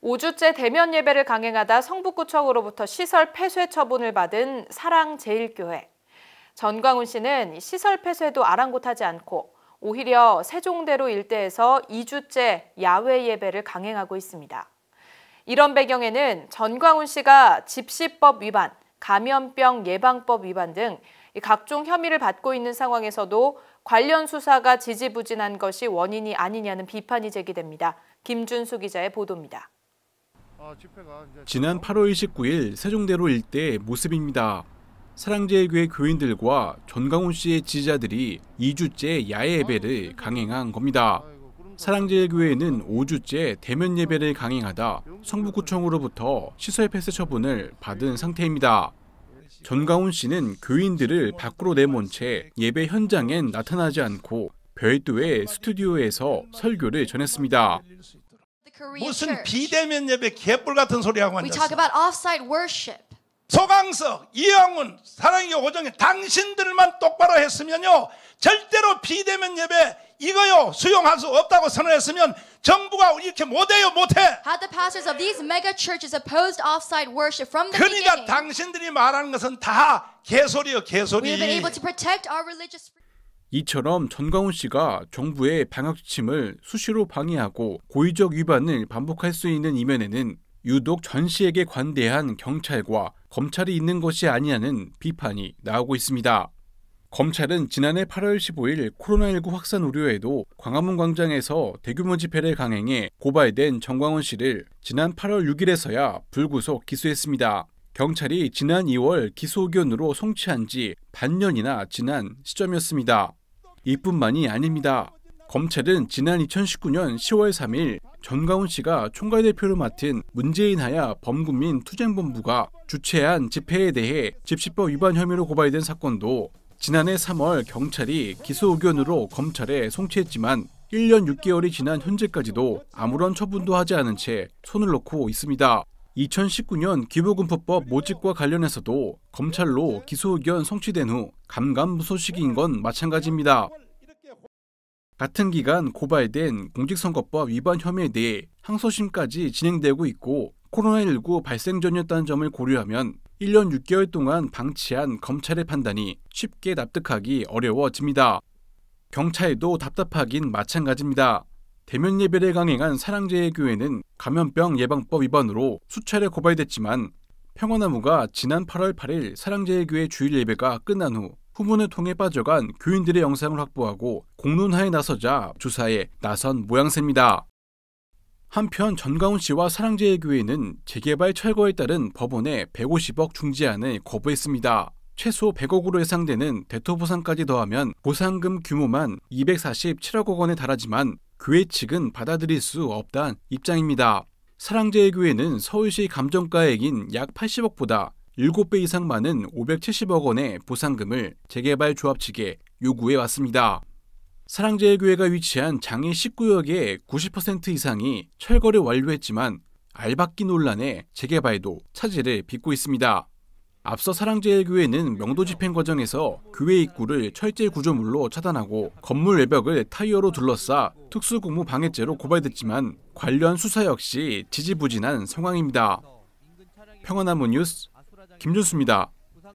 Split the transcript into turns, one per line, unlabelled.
5주째 대면 예배를 강행하다 성북구청으로부터 시설 폐쇄 처분을 받은 사랑제일교회. 전광훈 씨는 시설 폐쇄도 아랑곳하지 않고 오히려 세종대로 일대에서 2주째 야외 예배를 강행하고 있습니다. 이런 배경에는 전광훈 씨가 집시법 위반, 감염병 예방법 위반 등 각종 혐의를 받고 있는 상황에서도 관련 수사가 지지부진한 것이 원인이 아니냐는 비판이 제기됩니다. 김준수 기자의 보도입니다.
지난 8월 29일 세종대로 일대의 모습입니다. 사랑제일교회 교인들과 전광훈 씨의 지지자들이 2주째 야외 예배를 강행한 겁니다. 사랑제일교회는 5주째 대면 예배를 강행하다 성북구청으로부터 시설 폐쇄 처분을 받은 상태입니다. 전광훈 씨는 교인들을 밖으로 내몬 채 예배 현장엔 나타나지 않고 별도의 스튜디오에서 설교를 전했습니다.
무슨 비대면 예배 개뿔 같은 소리 하고 앉았어.
We talk about off-site worship.
소강석, 이영훈, 사랑의 오정에 당신들만 똑바로 했으면요 절대로 비대면 예배 이거요 수용할 수 없다고 선언했으면 정부가 이렇게 못해요 못해.
Had the pastors of these mega churches opposed off-site worship from the
그러니까
beginning,
당신들이 말하는 것은 다 개소리요 개소리.
we have been able to protect our religious freedom.
이처럼 전광훈 씨가 정부의 방역 지침을 수시로 방해하고 고의적 위반을 반복할 수 있는 이면에는 유독 전 씨에게 관대한 경찰과 검찰이 있는 것이 아니냐는 비판이 나오고 있습니다. 검찰은 지난해 8월 15일 코로나19 확산 우려에도 광화문 광장에서 대규모 집회를 강행해 고발된 전광훈 씨를 지난 8월 6일에서야 불구속 기소했습니다. 경찰이 지난 2월 기소 의견으로 송치한 지 반년이나 지난 시점이었습니다. 이뿐만이 아닙니다. 검찰은 지난 2019년 10월 3일 전광훈 씨가 총괄대표를 맡은 문재인 하야 범국민 투쟁본부가 주최한 집회에 대해 집시법 위반 혐의로 고발된 사건도 지난해 3월 경찰이 기소 의견으로 검찰에 송치했지만 1년 6개월이 지난 현재까지도 아무런 처분도 하지 않은 채 손을 놓고 있습니다. 2019년 기부금품법 모집과 관련해서도 검찰로 기소 의견 송치된 후 감감무소식인 건 마찬가지입니다. 같은 기간 고발된 공직선거법 위반 혐의에 대해 항소심까지 진행되고 있고 코로나19 발생 전이었다는 점을 고려하면 1년 6개월 동안 방치한 검찰의 판단이 쉽게 납득하기 어려워집니다. 경찰도 답답하긴 마찬가지입니다. 대면 예배를 강행한 사랑제일교회는 감염병 예방법 위반으로 수차례 고발됐지만 평화나무가 지난 8월 8일 사랑제일교회 주일 예배가 끝난 후 후문을 통해 빠져간 교인들의 영상을 확보하고 공론화에 나서자 조사에 나선 모양새입니다. 한편 전광훈 씨와 사랑제일교회는 재개발 철거에 따른 법원의 150억 중지안을 거부했습니다. 최소 100억으로 예상되는 대토보상까지 더하면 보상금 규모만 247억 원에 달하지만 교회 측은 받아들일 수 없다는 입장입니다. 사랑제일교회는 서울시 감정가액인 약 80억보다 7배 이상 많은 570억 원의 보상금을 재개발 조합 측에 요구해 왔습니다. 사랑제일교회가 위치한 장애 19역의 90% 이상이 철거를 완료했지만 알박기 논란에 재개발도 차질을 빚고 있습니다. 앞서 사랑제일교회는 명도 집행 과정에서 교회 입구를 철제 구조물로 차단하고 건물 외벽을 타이어로 둘러싸 특수공무 방해죄로 고발됐지만 관련 수사 역시 지지부진한 상황입니다. 평화나무 뉴스 김준수입니다.